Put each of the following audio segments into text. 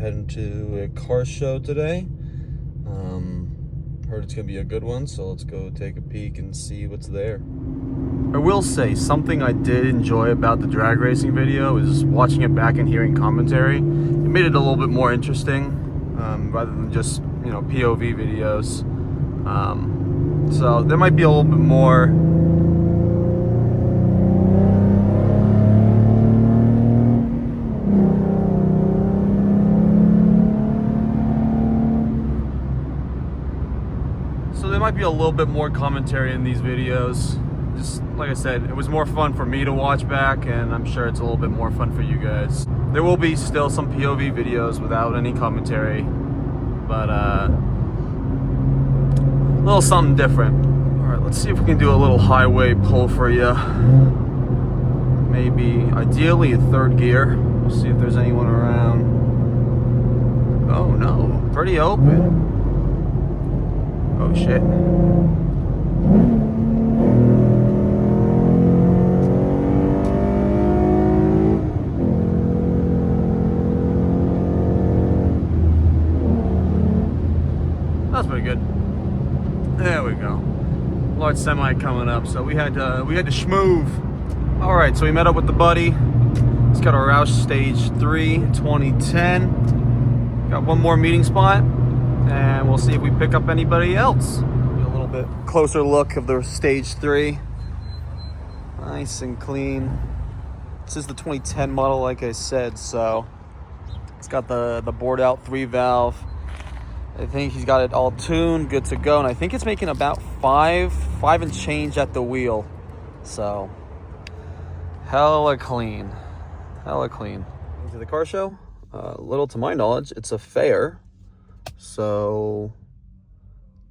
heading to a car show today. Heard it's gonna be a good one, so let's go take a peek and see what's there. I will say, something I did enjoy about the drag racing video is watching it back and hearing commentary. It made it a little bit more interesting, rather than just, you know, POV videos. So there might be a little bit more commentary in these videos. Just like I said, it was more fun for me to watch back, and I'm sure it's a little bit more fun for you guys. There will be still some POV videos without any commentary, but a little something different. All right, let's see if we can do a little highway pull for you. Maybe, ideally, a third gear. We'll see if there's anyone around. Oh no, pretty open. Oh shit. That's pretty good. There we go. Large semi coming up, so we had to schmoove. All right, so we met up with the buddy. He's got a Roush Stage 3 2010. Got one more meeting spot, and we'll see if we pick up anybody else. A little bit closer look of the Stage 3. Nice and clean. This is the 2010 model, like I said, so it's got the bored out 3-valve. I think he's got it all tuned, good to go, and I think it's making about five and change at the wheel. So hella clean, hella clean. Into the car show. Little to my knowledge, it's a fair, so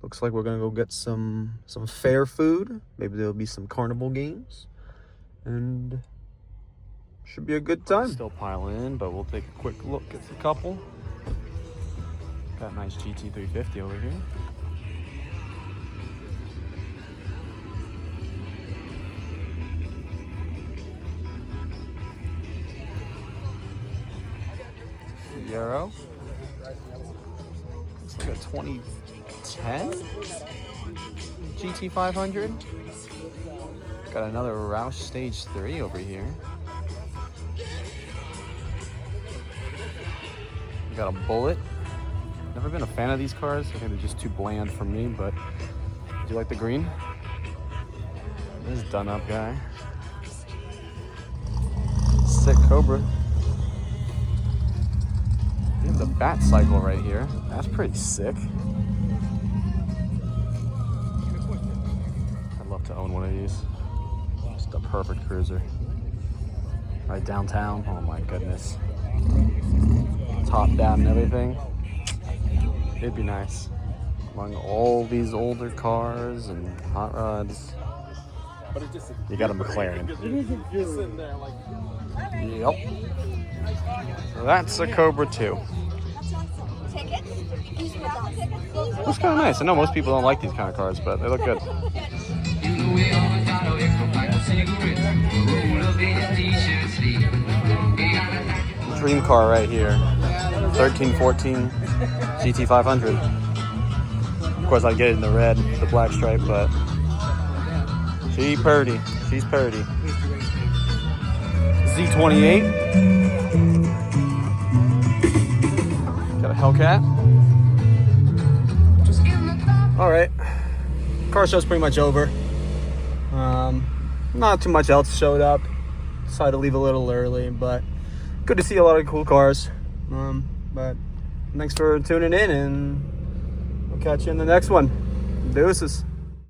looks like we're gonna go get some fair food. Maybe there'll be some carnival games, and should be a good time. Still piling in, but we'll take a quick look at the couple. Got a nice GT350 over here. Euro. Looks like a 2010 GT500. Got another Roush Stage 3 over here. We got a Bullet. Never been a fan of these cars. I think they're just too bland for me, but do you like the green? This is done up guy. Sick Cobra. We have the Bat Cycle right here. That's pretty sick. I'd love to own one of these. Just a perfect cruiser. Right downtown. Oh my goodness. Top down and everything. It'd be nice. Among all these older cars and hot rods, you got a McLaren. Yep. So that's a Cobra 2. Looks kind of nice. I know most people don't like these kind of cars, but they look good. Dream car right here. 1314 GT500. Of course, I'd get it in the red, the black stripe, but she's purty. She's purty. Z28. Got a Hellcat. All right, car show's pretty much over. Not too much else showed up. Decided to leave a little early, but good to see a lot of cool cars. But thanks for tuning in, and we'll catch you in the next one. Deuces.